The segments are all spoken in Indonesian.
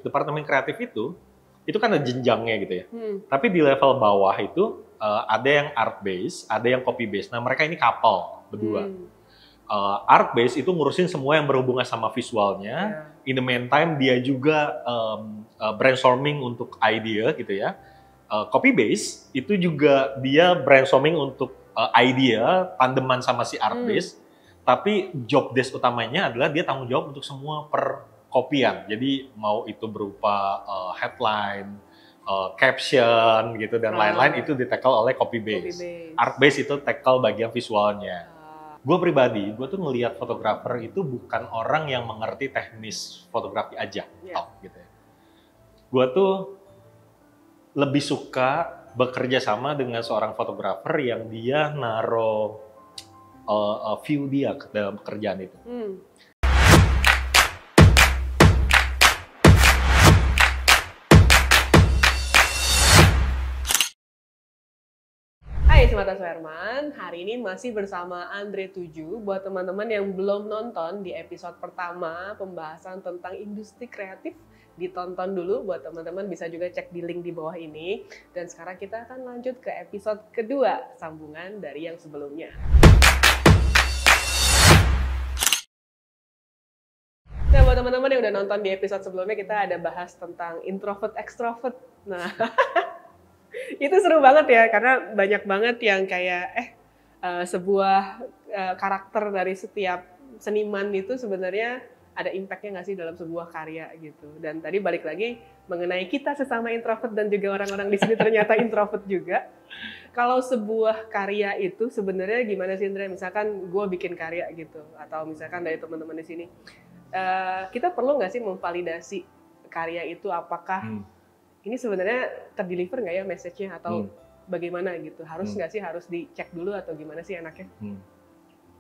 departemen kreatif itu kan ada jenjangnya gitu ya. Tapi di level bawah itu ada yang art base, ada yang copy base. Nah mereka ini couple berdua. Art base itu ngurusin semua yang berhubungan sama visualnya. In the meantime dia juga brainstorming untuk idea gitu ya. Copy base itu juga dia brainstorming untuk idea tandeman sama si art base. Tapi job desk utamanya adalah dia tanggung jawab untuk semua perkopian. Jadi mau itu berupa headline, caption gitu dan lain-lain itu di-tackle oleh copy base. Art base itu tackle bagian visualnya. Gue pribadi, gue tuh ngelihat fotografer itu bukan orang yang mengerti teknis fotografi aja, gitu ya. Gue tuh lebih suka bekerja sama dengan seorang fotografer yang dia naruh view dia ke dalam pekerjaan itu. Hai Smart Suherman, hari ini masih bersama Andre 7. Buat teman-teman yang belum nonton di episode pertama pembahasan tentang industri kreatif, ditonton dulu. Buat teman-teman bisa juga cek di link di bawah ini. Dan sekarang kita akan lanjut ke episode kedua, sambungan dari yang sebelumnya. Nah, buat teman-teman yang udah nonton di episode sebelumnya, kita ada bahas tentang introvert, extrovert. Nah, itu seru banget ya, karena banyak banget yang kayak sebuah karakter dari setiap seniman itu sebenarnya ada impact-nya nggak sih dalam sebuah karya gitu. Dan tadi balik lagi mengenai kita sesama introvert dan juga orang-orang di sini ternyata introvert juga. Kalau sebuah karya itu sebenarnya gimana sih Indra? Misalkan gue bikin karya gitu, atau misalkan dari teman-teman di sini, kita perlu nggak sih memvalidasi karya itu apakah ini sebenarnya terdeliver nggak ya message-nya atau bagaimana gitu? Harus nggak sih, harus dicek dulu atau gimana sih enaknya?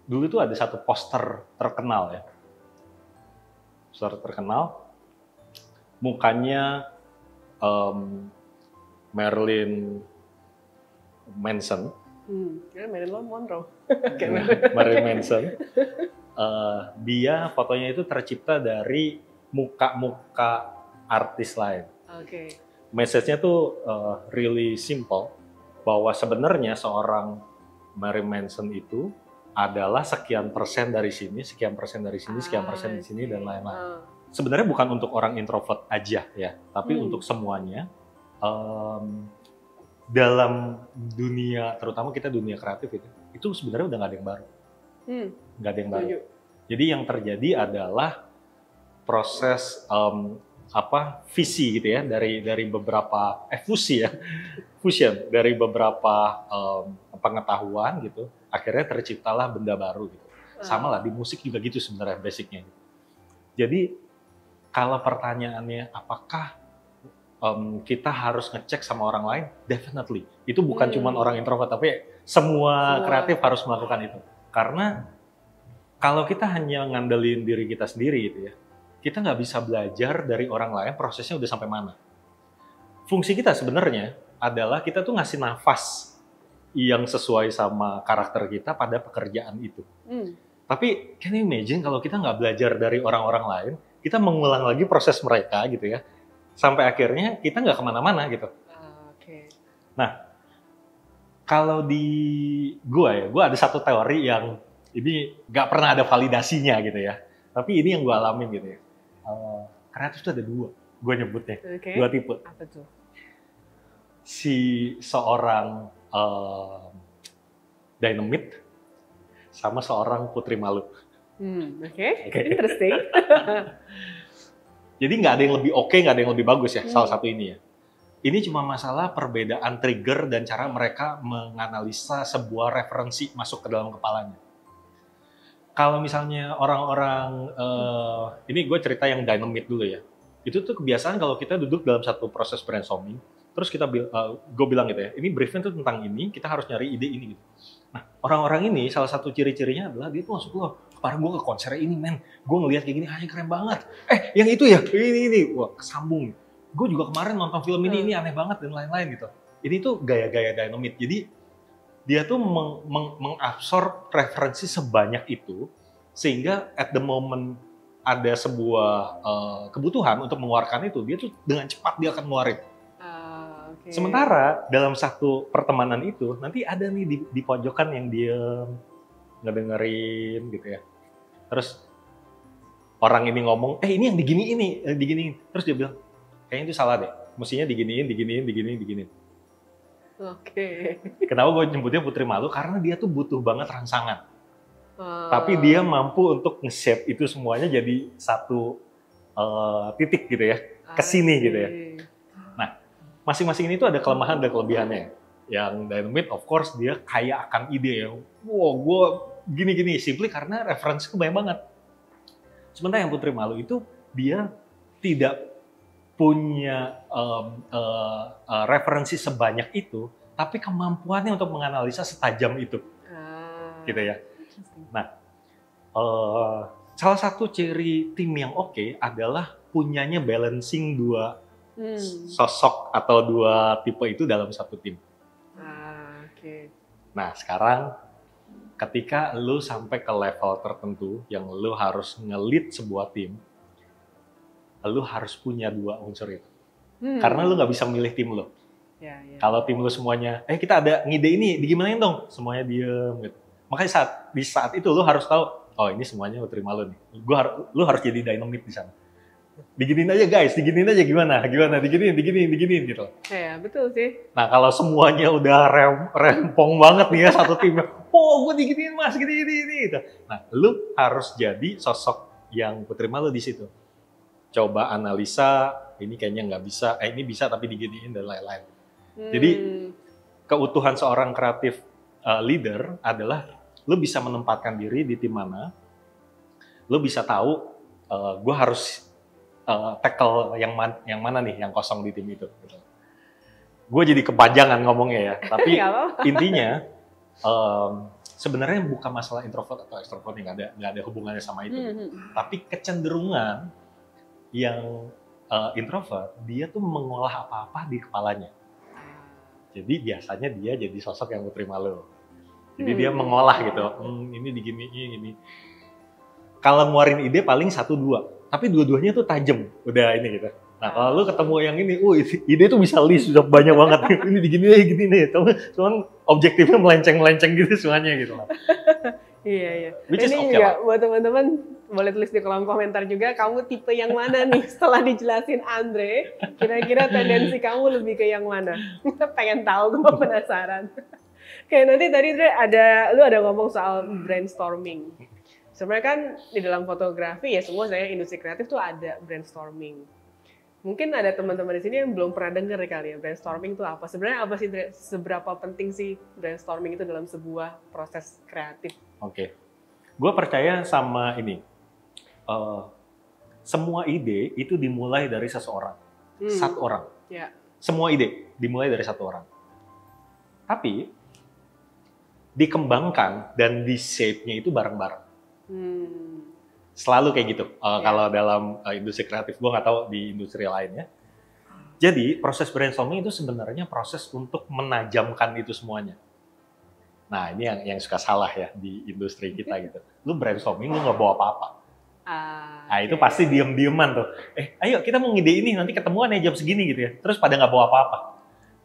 Dulu tuh ada satu poster terkenal ya. Poster terkenal, mukanya Marilyn Manson. Marilyn Monroe. Marilyn Manson. Dia fotonya itu tercipta dari muka-muka artis lain. Message-nya tuh really simple, bahwa sebenarnya seorang Marilyn Manson itu adalah sekian persen dari sini, sekian persen dari sini, sekian persen di sini, dan lain-lain. Sebenarnya bukan untuk orang introvert aja ya, tapi untuk semuanya. Dalam dunia, terutama kita dunia kreatif itu sebenarnya udah nggak ada yang baru. Nggak ada yang baru. Jadi yang terjadi adalah proses visi gitu ya dari beberapa fusion dari beberapa pengetahuan gitu, akhirnya terciptalah benda baru gitu. Sama lah di musik juga gitu sebenarnya basicnya. Jadi kalau pertanyaannya apakah kita harus ngecek sama orang lain, definitely itu bukan cuma orang introvert, tapi semua kreatif harus melakukan itu. Karena kalau kita hanya ngandelin diri kita sendiri gitu ya, kita nggak bisa belajar dari orang lain prosesnya udah sampai mana. Fungsi kita sebenarnya adalah kita tuh ngasih nafas yang sesuai sama karakter kita pada pekerjaan itu. Tapi can you imagine kalau kita nggak belajar dari orang-orang lain, kita mengulang lagi proses mereka gitu ya, sampai akhirnya kita nggak kemana-mana gitu. Nah, kalau di gue ada satu teori yang ini nggak pernah ada validasinya gitu ya, tapi ini yang gue alamin gitu ya. Kreatif itu ada dua, gue nyebutnya, dua tipe. Apa tuh? Si seorang dynamite sama seorang putri malu. Interesting. Jadi nggak ada yang lebih oke, nggak ada yang lebih bagus ya, salah satu ini ya. Ini cuma masalah perbedaan trigger dan cara mereka menganalisa sebuah referensi masuk ke dalam kepalanya. Kalau misalnya orang-orang, ini gue cerita yang dynamite dulu ya. Itu tuh kebiasaan kalau kita duduk dalam satu proses brainstorming, terus gue bilang gitu ya, ini briefnya tuh tentang ini, kita harus nyari ide ini gitu. Nah, orang-orang ini salah satu ciri-cirinya adalah dia tuh masuk loh, kemarin gue ke konsernya ini men, gue ngelihat kayak gini, anjing keren banget. Yang itu ya, ini, wah kesambung. Gue juga kemarin nonton film ini aneh banget dan lain-lain gitu. Ini tuh gaya-gaya dynamite. Jadi dia tuh mengabsorb referensi sebanyak itu, sehingga at the moment ada sebuah kebutuhan untuk mengeluarkan itu, dia tuh dengan cepat dia akan ngeluarin. Okay. Sementara dalam satu pertemanan itu nanti ada nih di pojokan yang diem, ngedengerin gitu ya. Terus orang ini ngomong, ini yang diginiin. Terus dia bilang, kayaknya itu salah deh. Mestinya diginiin. Oke. Kenapa gue nyebutnya putri malu? Karena dia tuh butuh banget rangsangan. Tapi dia mampu untuk nge-shape itu semuanya jadi satu titik gitu ya, kesini gitu ya. Nah, masing-masing ini tuh ada kelemahan dan kelebihannya. Yang Dynamite, of course, dia kaya akan ide ya. Wow, gue gini-gini, simply karena referensinya banyak banget. Sementara yang putri malu itu, dia tidak punya referensi sebanyak itu, tapi kemampuannya untuk menganalisa setajam itu. Gitu ya. Nah, salah satu ciri tim yang oke adalah punyanya balancing dua sosok atau dua tipe itu dalam satu tim. Nah, sekarang ketika lu sampai ke level tertentu yang lu harus nge-lead sebuah tim, lu harus punya dua unsur itu. Karena lu nggak bisa milih tim lu. Kalau tim lu semuanya, kita ada ngide ini, digimanain dong? Semuanya diem gitu. Makanya di saat itu lu harus tahu, oh ini semuanya putri malu nih. Lu harus jadi dynamite di sana. Diginiin aja guys, diginiin aja gimana, diginiin gitu. Iya, betul sih. Nah kalau semuanya udah rempong banget nih ya satu timnya, gue diginiin mas, gini gitu. Nah lu harus jadi sosok yang putri malu di situ. Coba analisa, ini kayaknya nggak bisa, ini bisa tapi diginiin dan lain-lain. Jadi keutuhan seorang kreatif leader adalah lu bisa menempatkan diri di tim mana, lu bisa tahu gue harus tackle yang mana nih yang kosong di tim itu. Gitu. Gue jadi kepanjangan ngomongnya ya, tapi intinya sebenarnya bukan masalah introvert atau extrovert, nggak ada hubungannya sama itu. Tapi kecenderungan yang introvert, dia tuh mengolah apa-apa di kepalanya. Jadi biasanya dia jadi sosok yang putri malu. Jadi dia mengolah gitu, ini digini. Kalau ngeluarin ide paling 1-2, tapi dua-duanya tuh tajam, udah ini gitu. Nah kalau lu ketemu yang ini, ide tuh bisa list, sudah banyak banget. Ini digini nih, cuman objektifnya melenceng gitu semuanya gitu. Iya. Ini juga buat teman-teman boleh tulis di kolom komentar juga, kamu tipe yang mana nih setelah dijelasin Andre, kira-kira tendensi kamu lebih ke yang mana? Pengen tahu, gue penasaran. Kayak nanti tadi lu ada ngomong soal brainstorming. Sebenarnya kan di dalam fotografi ya semua saya industri kreatif tuh ada brainstorming. Mungkin ada teman-teman di sini yang belum pernah dengar kali ya brainstorming itu apa. Sebenarnya apa sih, seberapa penting sih brainstorming itu dalam sebuah proses kreatif? Oke. Gue percaya sama ini. Semua ide itu dimulai dari seseorang. Satu orang. Ya. Semua ide dimulai dari satu orang. Tapi dikembangkan dan di shape-nya itu bareng-bareng. Selalu kayak gitu. Kalau dalam industri kreatif, gue nggak tahu di industri lainnya. Jadi proses brainstorming itu sebenarnya proses untuk menajamkan itu semuanya. Nah ini yang suka salah ya di industri kita gitu. Lu brainstorming, lu nggak bawa apa-apa. Nah itu pasti diem-dieman tuh. Ayo kita mau ngide ini, nanti ketemuan ya jam segini gitu ya. Terus pada nggak bawa apa-apa.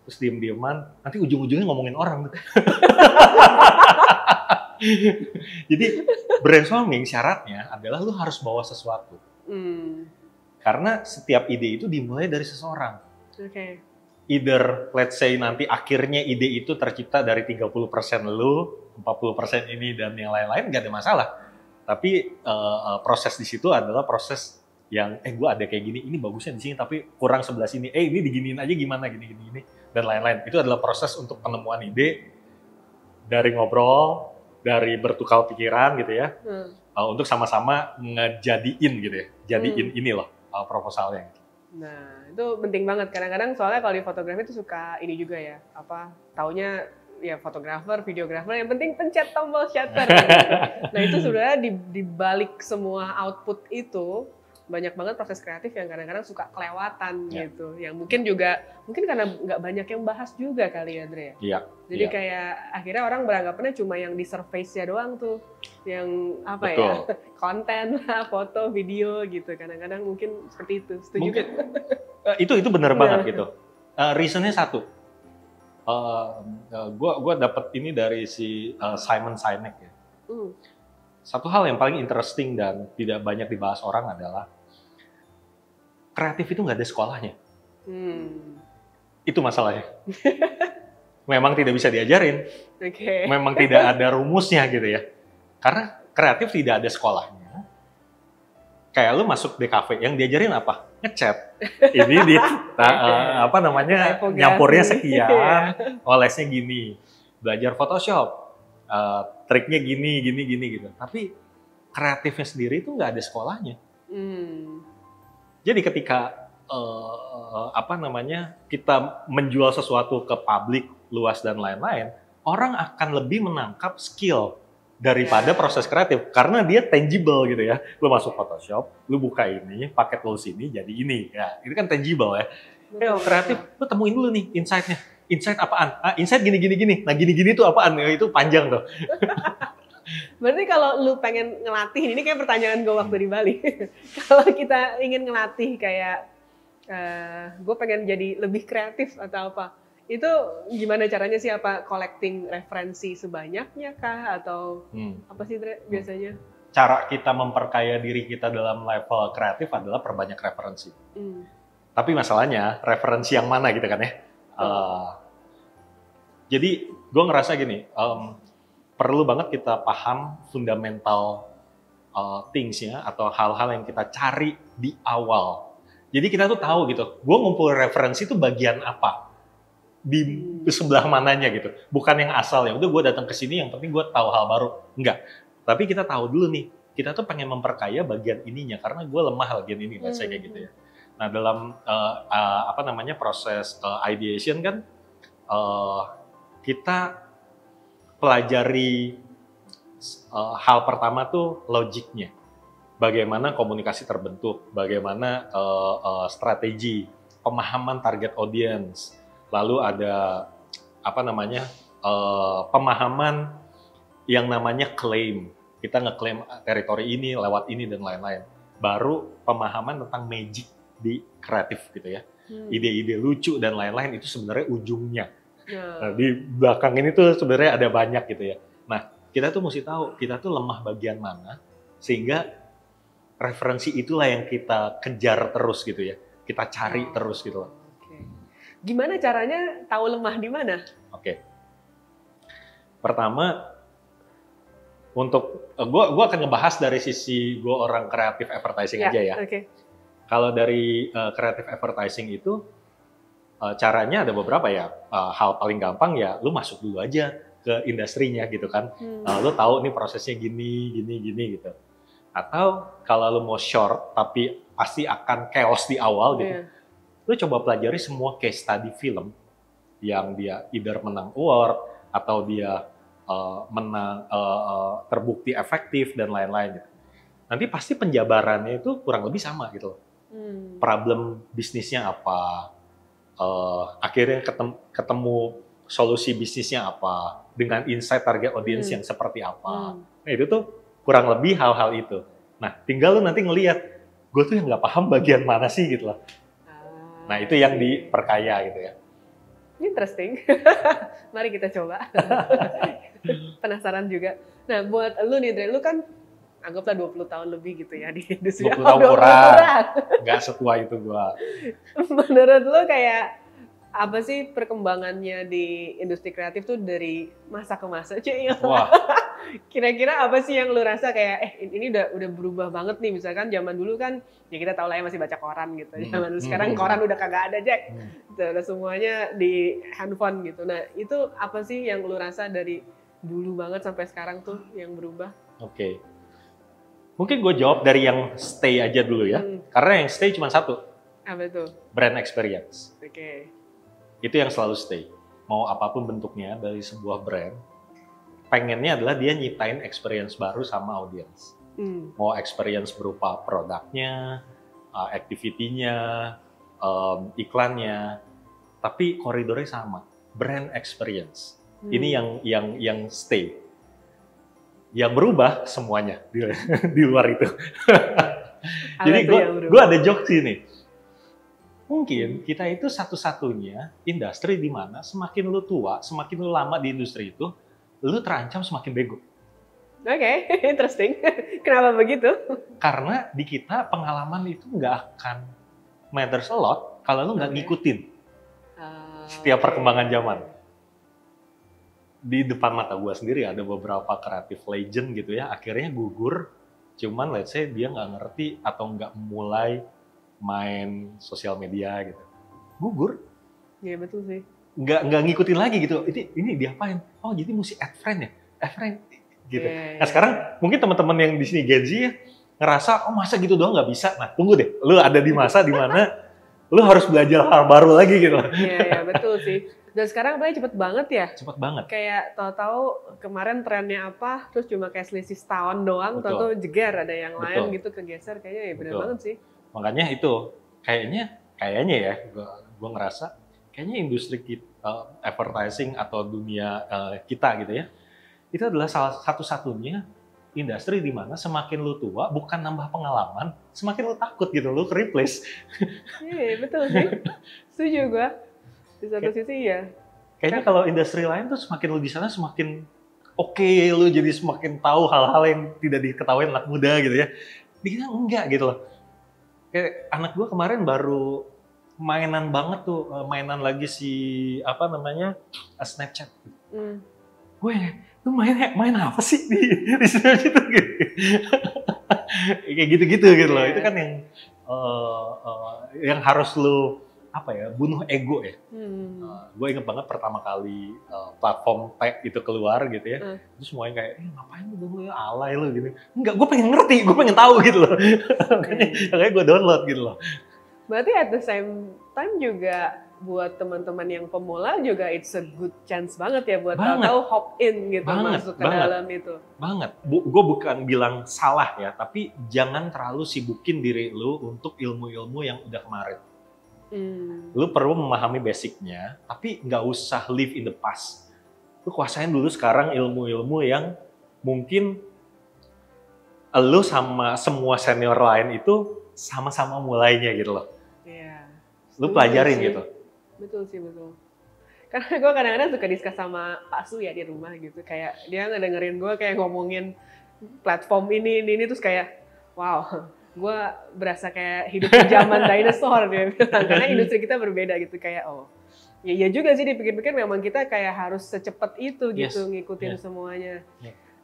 Terus diem-dieman, nanti ujung-ujungnya ngomongin orang gitu. Jadi brainstorming syaratnya adalah lu harus bawa sesuatu. Karena setiap ide itu dimulai dari seseorang. Either let's say nanti akhirnya ide itu tercipta dari 30% lu, 40% ini dan yang lain-lain, nggak ada masalah. Tapi proses di situ adalah proses yang gue ada kayak gini, ini bagusnya di sini tapi kurang sebelah sini. Ini diginiin aja gimana gini dan lain-lain. Itu adalah proses untuk penemuan ide dari ngobrol, dari bertukar pikiran gitu ya, untuk sama-sama ngejadiin gitu ya, jadiin ini loh proposalnya. Nah itu penting banget kadang-kadang soalnya kalau di fotografi itu suka ini juga ya, taunya ya fotografer, videografer, yang penting pencet tombol shutter. Gitu. Nah itu sebenarnya di balik semua output itu banyak banget proses kreatif yang kadang-kadang suka kelewatan gitu. Yang mungkin karena nggak banyak yang bahas juga kali ya, Dre. Iya. Jadi kayak akhirnya orang beranggapannya cuma yang di surface-nya doang tuh, yang apa Betul. ya, konten lah, foto, video gitu. Kadang-kadang mungkin seperti itu. Setuju mungkin kan? itu bener banget gitu. Reasonnya satu. Gue dapet ini dari si Simon Sinek ya. Satu hal yang paling interesting dan tidak banyak dibahas orang adalah kreatif itu nggak ada sekolahnya. Itu masalahnya. Memang tidak bisa diajarin. Memang tidak ada rumusnya gitu ya. Karena kreatif tidak ada sekolahnya. Kayak lu masuk di kafe, yang diajarin apa? Ngecat. Ini nyampurnya sekian, olesnya gini. Belajar Photoshop, triknya gini gitu. Tapi kreatifnya sendiri itu nggak ada sekolahnya. Jadi ketika kita menjual sesuatu ke publik luas dan lain-lain, orang akan lebih menangkap skill daripada proses kreatif karena dia tangible gitu ya. Lu masuk Photoshop, lu buka ini, pakai tools ini jadi ini. Ya, itu kan tangible ya. Kreatif, lu temuin dulu nih insight-nya. Insight apaan? Insight gini. Nah, gini tuh apaan? Ya, itu panjang tuh. Berarti kalau lu pengen ngelatih, ini kayak pertanyaan gue waktu di Bali. Kalau kita ingin ngelatih kayak gue pengen jadi lebih kreatif atau apa, itu gimana caranya sih? Apa collecting referensi sebanyaknya kah? Atau apa sih Dre, biasanya? Cara kita memperkaya diri kita dalam level kreatif adalah perbanyak referensi. Tapi masalahnya, referensi yang mana gitu kan ya? Jadi gue ngerasa gini, perlu banget kita paham fundamental things-nya atau hal-hal yang kita cari di awal. Jadi kita tuh tahu gitu, gue ngumpul referensi itu bagian apa, di sebelah mananya gitu. Bukan yang asal ya, udah gue datang ke sini yang penting gue tahu hal baru. Enggak. Tapi kita tahu dulu nih, kita tuh pengen memperkaya bagian ininya karena gue lemah bagian ini, saya kayak gitu ya. Nah dalam proses ideation kan kita pelajari hal pertama tuh logiknya. Bagaimana komunikasi terbentuk, bagaimana strategi, pemahaman target audience, lalu ada pemahaman yang namanya claim. Kita ngeklaim teritori ini, lewat ini dan lain-lain. Baru pemahaman tentang magic di kreatif gitu ya. Ide-ide lucu dan lain-lain itu sebenarnya ujungnya. Nah, di belakang ini tuh sebenarnya ada banyak gitu ya. Nah, kita tuh mesti tahu kita tuh lemah bagian mana sehingga referensi itulah yang kita kejar terus gitu ya. Kita cari terus gitu loh. Gimana caranya tahu lemah di mana? Pertama, untuk gue akan ngebahas dari sisi gue orang kreatif advertising aja ya. Kalau dari kreatif advertising itu caranya ada beberapa ya. Hal paling gampang ya, lu masuk dulu aja ke industrinya gitu kan. Lu tahu nih prosesnya gini gitu. Atau kalau lu mau short tapi pasti akan chaos di awal gitu. Lu coba pelajari semua case study film yang dia either menang award atau dia terbukti efektif dan lain-lain gitu. Nanti pasti penjabarannya itu kurang lebih sama gitu loh. Problem bisnisnya apa, akhirnya ketemu solusi bisnisnya apa, dengan insight target audience yang seperti apa. Nah itu tuh kurang lebih hal-hal itu. Nah tinggal lu nanti ngelihat, gue tuh yang nggak paham bagian mana sih gitu loh. Nah itu yang diperkaya gitu ya. Interesting. Mari kita coba. Penasaran juga. Nah buat lu nih Dre, lu kan anggaplah 20 tahun lebih gitu ya di industri. 20 tahun kurang. Nggak setua itu gua. Menurut lu kayak apa sih perkembangannya di industri kreatif tuh dari masa ke masa? Wah. Kira-kira apa sih yang lu rasa kayak ini udah berubah banget nih, misalkan zaman dulu kan ya kita tahu lah ya masih baca koran gitu. Zaman dulu sekarang koran udah kagak ada, Jack. Udah semuanya di handphone gitu. Nah, itu apa sih yang lu rasa dari dulu banget sampai sekarang tuh yang berubah? Mungkin gue jawab dari yang stay aja dulu ya. Karena yang stay cuma satu. Apa itu? Brand experience. Itu yang selalu stay. Mau apapun bentuknya dari sebuah brand, pengennya adalah dia nyiptain experience baru sama audience. Mau experience berupa produknya, activity-nya, iklannya, tapi koridornya sama, brand experience. Ini yang stay. Yang berubah semuanya di luar itu. Jadi gue ada jokes ini. Mungkin kita itu satu-satunya industri di mana semakin lu tua, semakin lu lama di industri itu, lu terancam semakin bego. Oke, interesting. Kenapa begitu? Karena di kita pengalaman itu nggak akan matters a lot kalau lu nggak ngikutin setiap perkembangan zaman. Di depan mata gue sendiri ada beberapa creative legend gitu ya, akhirnya gugur, cuman let's say dia nggak ngerti atau nggak mulai main sosial media gitu, gugur. Iya betul sih. Nggak ngikutin lagi gitu. Ini diapain? Oh jadi mesti add friend ya, add friend gitu. Yeah. Nah sekarang mungkin teman-teman yang di sini Gen Z ya ngerasa oh masa gitu doang nggak bisa. Nah tunggu deh, lu ada di masa di mana lu harus belajar hal baru lagi gitu. Iya betul sih. Dan sekarang apalagi cepet banget ya. Cepet banget. Kayak tahu-tahu kemarin trennya apa, terus cuma kayak selisih setahun doang, tahu-tahu jeger ada yang lain gitu kegeser, kayaknya ya benar banget sih. Makanya itu kayaknya ya, gue ngerasa kayaknya industri kita, advertising atau dunia kita gitu ya, itu adalah salah satu-satunya industri di mana semakin lu tua bukan nambah pengalaman, semakin lu takut gitu, lu ke-replace. Iya betul sih, setuju gue. Di satu sisi ya. Kayaknya kalau industri lain tuh semakin lu di sana semakin oke, lu jadi semakin tahu hal-hal yang tidak diketahui anak muda gitu ya. Di kita enggak gitu loh. Kayak anak gue kemarin baru mainan banget tuh, mainan lagi si apa namanya Snapchat. Gue lu main apa sih di Snapchat gitu. Kayak gitu-gitu gitu loh. Itu kan yang harus lu apa ya, bunuh ego ya. Gue inget banget pertama kali platform tag itu keluar gitu ya, terus semuanya kayak, ngapain lu alay lu gitu. Enggak, gue pengen ngerti, gue pengen tahu gitu loh. Makanya gue download gitu loh. Berarti at the same time juga buat teman-teman yang pemula juga it's a good chance banget ya buat tahu hop in gitu, masuk ke dalam itu. Banget. Gue bukan bilang salah ya, tapi jangan terlalu sibukin diri lu untuk ilmu-ilmu yang udah kemarin. Lu perlu memahami basicnya, tapi nggak usah live in the past. Lu kuasain dulu sekarang ilmu-ilmu yang mungkin lu sama semua senior lain itu sama-sama mulainya gitu loh. Iya. Lu pelajarin gitu. Betul sih, betul. Karena gue kadang-kadang suka diskus sama Pak Su ya di rumah gitu. Kayak dia ngedengerin gue kayak ngomongin platform ini terus kayak wow. Gue berasa kayak hidup di zaman dinosaur dia bilang, karena industri kita berbeda gitu, kayak ya juga sih dipikir-pikir memang kita kayak harus secepat itu gitu ngikutin semuanya.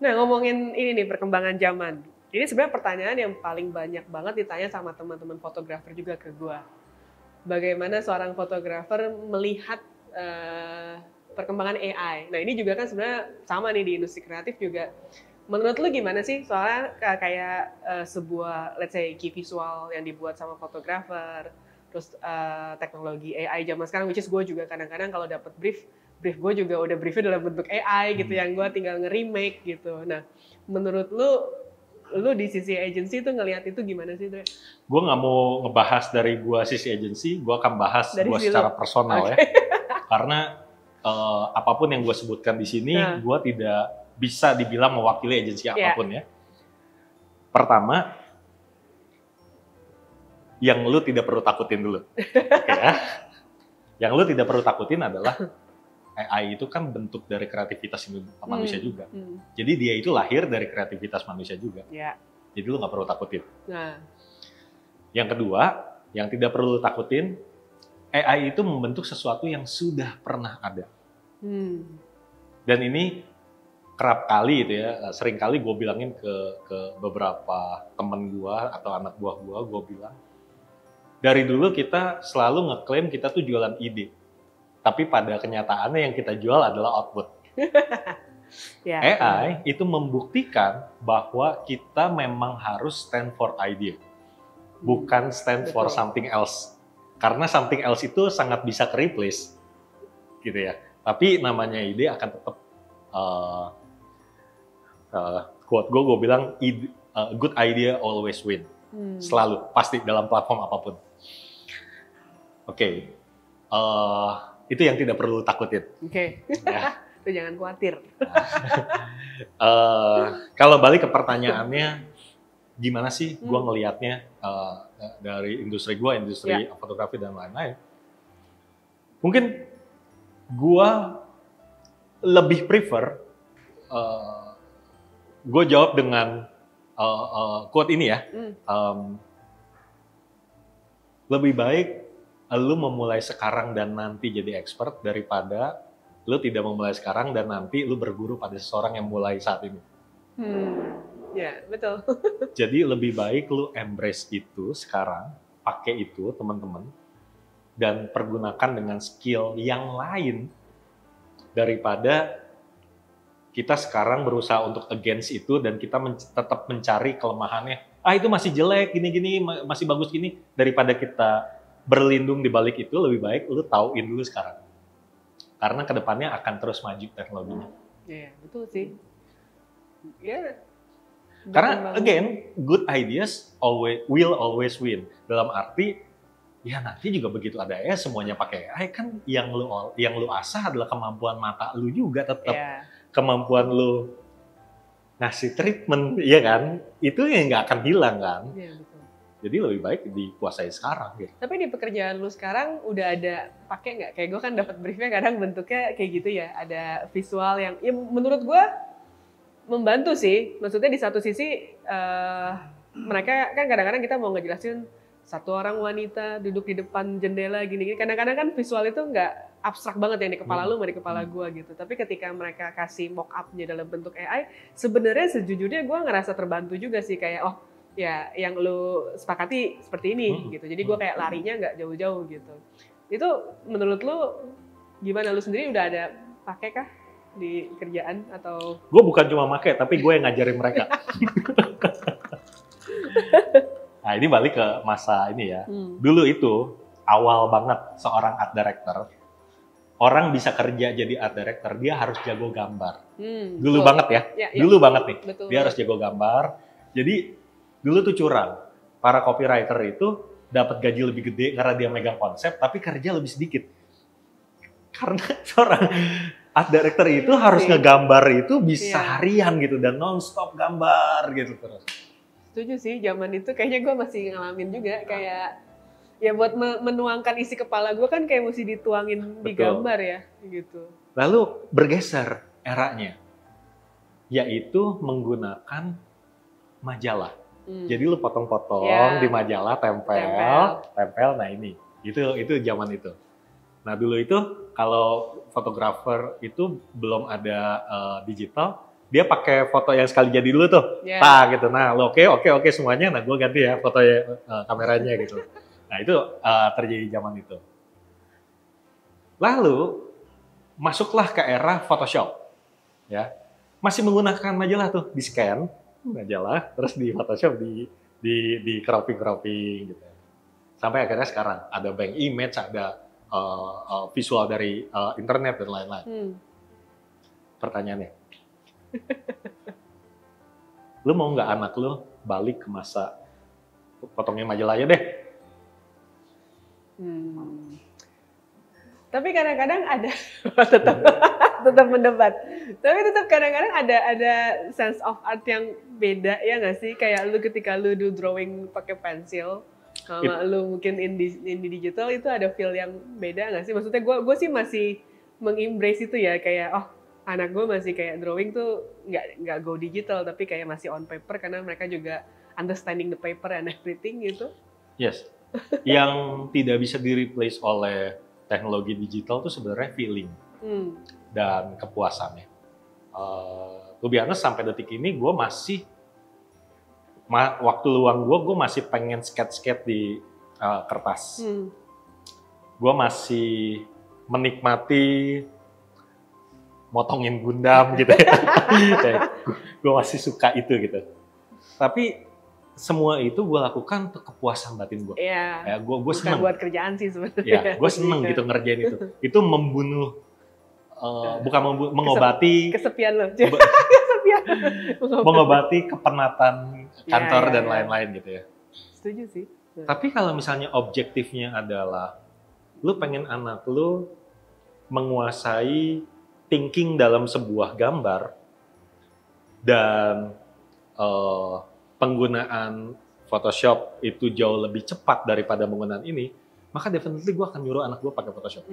Nah ngomongin ini nih perkembangan zaman, ini sebenarnya pertanyaan yang paling banyak banget ditanya sama teman-teman fotografer juga ke gue. Bagaimana seorang fotografer melihat perkembangan AI? Nah ini juga kan sebenarnya sama nih di industri kreatif juga. Menurut lu gimana sih? Soalnya kayak sebuah let's say key visual yang dibuat sama fotografer, terus teknologi AI zaman sekarang, which is gue juga kadang-kadang kalau dapat brief gue juga udah briefnya dalam bentuk AI gitu, yang gue tinggal nge-remake gitu. Nah, menurut lu di sisi agency tuh ngelihat itu gimana sih, Dre? Gue nggak mau ngebahas dari gue sisi agency, gue akan bahas gue secara personal ya. Karena apapun yang gue sebutkan di sini, gue tidak bisa dibilang mewakili agensi apapun ya. Pertama, yang lu tidak perlu takutin dulu. Ya. Yang lu tidak perlu takutin adalah AI itu kan bentuk dari kreativitas manusia juga. Jadi dia itu lahir dari kreativitas manusia juga. Jadi lu nggak perlu takutin. Yang kedua, yang tidak perlu takutin, AI itu membentuk sesuatu yang sudah pernah ada. Dan ini kerap kali gitu ya, sering kali gue bilangin ke beberapa temen gue atau anak buah gue bilang, dari dulu kita selalu ngeklaim kita tuh jualan ide, tapi pada kenyataannya yang kita jual adalah output. AI itu membuktikan bahwa kita memang harus stand for idea, bukan stand for something else. Karena something else itu sangat bisa ke-replace, gitu ya. Tapi namanya ide akan tetap quote gue bilang good idea always win. Selalu, pasti dalam platform apapun. Oke. Itu yang tidak perlu takutin. Oke. Ya. Itu jangan khawatir. Kalau balik ke pertanyaannya, gimana sih gue ngelihatnya dari industri gue, industri fotografi dan lain-lain. Mungkin gue lebih prefer, gue jawab dengan quote ini ya, lebih baik lu memulai sekarang dan nanti jadi expert daripada lu tidak memulai sekarang dan nanti lu berguru pada seseorang yang mulai saat ini. Ya, betul. Jadi lebih baik lu embrace itu sekarang, pakai itu teman-teman, dan pergunakan dengan skill yang lain daripada kita sekarang berusaha untuk against itu dan kita tetap mencari kelemahannya. Itu masih jelek, gini-gini, masih bagus gini. Daripada kita berlindung di balik itu, lebih baik lu tauin dulu sekarang. Karena kedepannya akan terus maju teknologinya. Iya, betul sih. Iya. Karena again, good ideas will always win. Dalam arti, ya nanti juga begitu ada AI, semuanya pakai AI kan yang lu asah adalah kemampuan mata lu juga tetap. Yeah. Kemampuan lu ngasih treatment, ya kan? Itu yang nggak akan hilang kan? Yeah, betul. Jadi lebih baik dikuasai sekarang gitu. Tapi di pekerjaan lu sekarang udah ada pakai nggak? Kayak gue kan dapat briefnya kadang bentuknya kayak gitu ya. Ada visual yang ya menurut gue membantu sih. Maksudnya di satu sisi mereka kan kadang-kadang kita mau ngejelasin satu orang wanita duduk di depan jendela gini-gini. Kadang-kadang kan visual itu nggak abstrak banget yang di kepala lu sama di kepala gue gitu. Tapi ketika mereka kasih mock up-nya dalam bentuk AI, sebenarnya sejujurnya gue ngerasa terbantu juga sih kayak ya yang lu sepakati seperti ini gitu. Jadi gue kayak larinya nggak jauh-jauh gitu. Itu menurut lu gimana? Lu sendiri udah ada pakai kah di kerjaan atau? Gue bukan cuma pakai, tapi gue yang ngajarin mereka. Nah ini balik ke masa ini ya. Dulu itu awal banget seorang art director. Orang bisa kerja jadi art director, dia harus jago gambar. Dulu banget ya. Dulu banget nih. Betul. Dia harus jago gambar. Jadi dulu tuh curang, para copywriter itu dapat gaji lebih gede karena dia megang konsep, tapi kerja lebih sedikit. Karena seorang art director itu harus ngegambar itu bisa harian gitu dan non-stop gambar gitu terus. Setuju sih, zaman itu kayaknya gue masih ngalamin juga kayak ya buat menuangkan isi kepala gue kan kayak mesti dituangin. Betul. Di gambar ya gitu. Lalu bergeser eranya, yaitu menggunakan majalah. Jadi lu potong-potong di majalah, tempel. Nah ini, itu zaman itu. Nah dulu itu kalau fotografer itu belum ada digital, dia pakai foto yang sekali jadi dulu tuh, gitu. Nah lu oke semuanya, nah gue ganti ya foto kameranya gitu. Nah itu terjadi zaman itu. Lalu masuklah ke era Photoshop, ya masih menggunakan majalah tuh, di scan majalah, terus di Photoshop di cropping gitu. Sampai akhirnya sekarang ada bank image, ada visual dari internet dan lain-lain. Pertanyaannya, lu mau nggak anak lu balik ke masa potongnya majalah aja deh? Tapi kadang-kadang ada tetap mendebat. Tapi tetap kadang-kadang ada sense of art yang beda ya nggak sih? Kayak lu ketika lu do drawing pakai pensil, sama lu mungkin in digital itu ada feel yang beda nggak sih? Maksudnya gue sih masih mengembrace itu ya, kayak anak gue masih kayak drawing tuh nggak go digital tapi kayak masih on paper karena mereka juga understanding the paper and everything gitu. Yes. Yang tidak bisa di-replace oleh teknologi digital tuh sebenarnya feeling dan kepuasannya. To be honest, sampai detik ini gue masih waktu luang gue masih pengen skate di kertas. Gue masih menikmati motongin Gundam gitu ya. Gue masih suka itu gitu. Tapi semua itu gue lakukan untuk kepuasan batin gue. Iya. Ya, gue seneng. Bukan buat kerjaan sih sebenarnya. Ya, gue seneng gitu ngerjain itu. Itu membunuh, bukan mengobati kesepian lo. Kesepian. Mengobati kepenatan kantor dan lain-lain gitu ya. Setuju sih. Tapi kalau misalnya objektifnya adalah lu pengen anak lu menguasai thinking dalam sebuah gambar dan penggunaan Photoshop itu jauh lebih cepat daripada penggunaan ini, maka definitely gue akan nyuruh anak gue pakai Photoshop.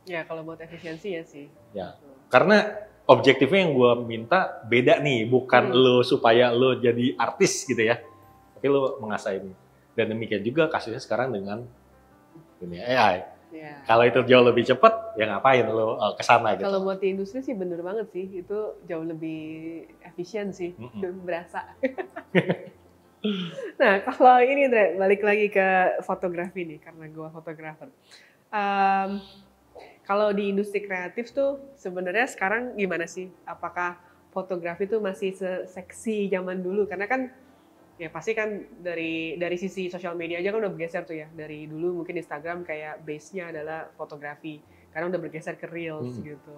Ya kalau buat efisiensi ya sih. Ya, karena objektifnya yang gue minta beda nih, bukan lo supaya lo jadi artis gitu ya, tapi lo mengasah ini. Dan demikian juga kasusnya sekarang dengan dunia AI. Yeah. Kalau itu jauh lebih cepat, ya ngapain lo kesana gitu. Kalau buat di industri sih bener banget sih, itu jauh lebih efisien sih, berasa. Nah kalau ini Dre, balik lagi ke fotografi nih, karena gue fotografer. Kalau di industri kreatif tuh sebenarnya sekarang gimana sih? Apakah fotografi tuh masih seksi zaman dulu? Karena kan ya pasti kan dari sisi sosial media aja kan udah bergeser tuh ya. Dari dulu mungkin Instagram kayak base-nya adalah fotografi. Karena udah bergeser ke Reels gitu.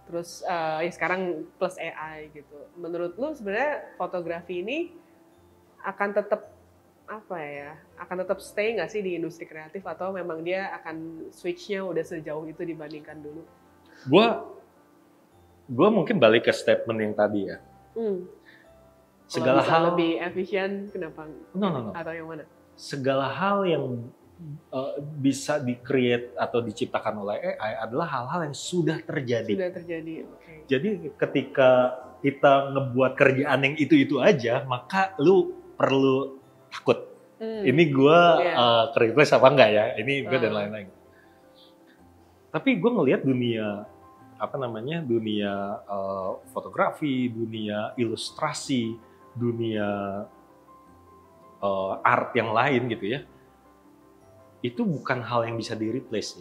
Terus ya sekarang plus AI gitu. Menurut lu sebenarnya fotografi ini akan tetap apa ya? Akan tetap stay nggak sih di industri kreatif atau memang dia akan switch-nya udah sejauh itu dibandingkan dulu? Gua mungkin balik ke statement yang tadi ya. Segala hal lebih efisien, kenapa? No. Atau yang mana? Segala hal yang bisa di-create atau diciptakan oleh AI adalah hal-hal yang sudah terjadi. Sudah terjadi, oke. Jadi ketika kita ngebuat kerjaan yang itu-itu aja, maka lu perlu takut. Ini gue ke-replace apa enggak ya? Ini gue dan lain-lain. Tapi gue ngelihat dunia dunia fotografi, dunia ilustrasi, dunia art yang lain gitu ya, itu bukan hal yang bisa di-replace.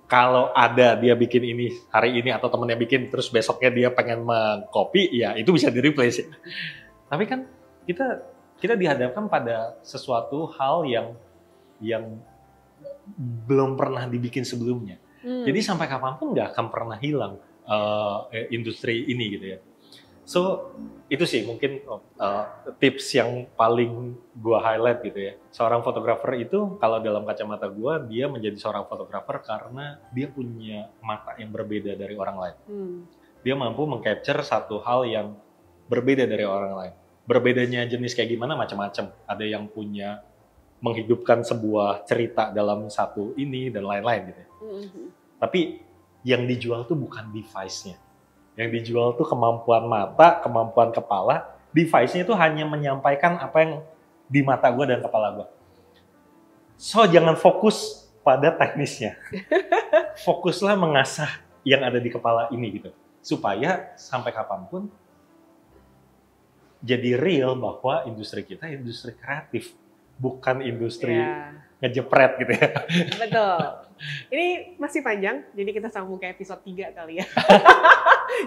Kalau ada dia bikin ini hari ini atau temennya bikin terus besoknya dia pengen meng-copy, ya itu bisa di-replace. Tapi kan kita dihadapkan pada sesuatu hal yang belum pernah dibikin sebelumnya. Jadi sampai kapanpun nggak akan pernah hilang industri ini gitu ya. So itu sih mungkin tips yang paling gua highlight gitu ya. Seorang fotografer itu kalau dalam kacamata gua dia menjadi seorang fotografer karena dia punya mata yang berbeda dari orang lain. Dia mampu meng-capture satu hal yang berbeda dari orang lain. Berbedanya jenis kayak gimana macam-macam. Ada yang punya menghidupkan sebuah cerita dalam satu ini dan lain-lain gitu ya. Tapi yang dijual tuh bukan device-nya. Yang dijual tuh kemampuan mata, kemampuan kepala. Device-nya itu hanya menyampaikan apa yang di mata gue dan kepala gue. So jangan fokus pada teknisnya. Fokuslah mengasah yang ada di kepala ini gitu. Supaya sampai kapanpun jadi real bahwa industri kita industri kreatif. Bukan industri ngejepret gitu ya. Betul. Ini masih panjang, jadi kita sambung ke episode 3 kali ya.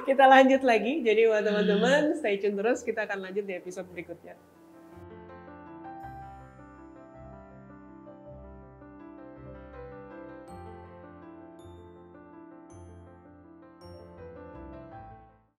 Kita lanjut lagi, jadi buat teman-teman stay tune terus, kita akan lanjut di episode berikutnya.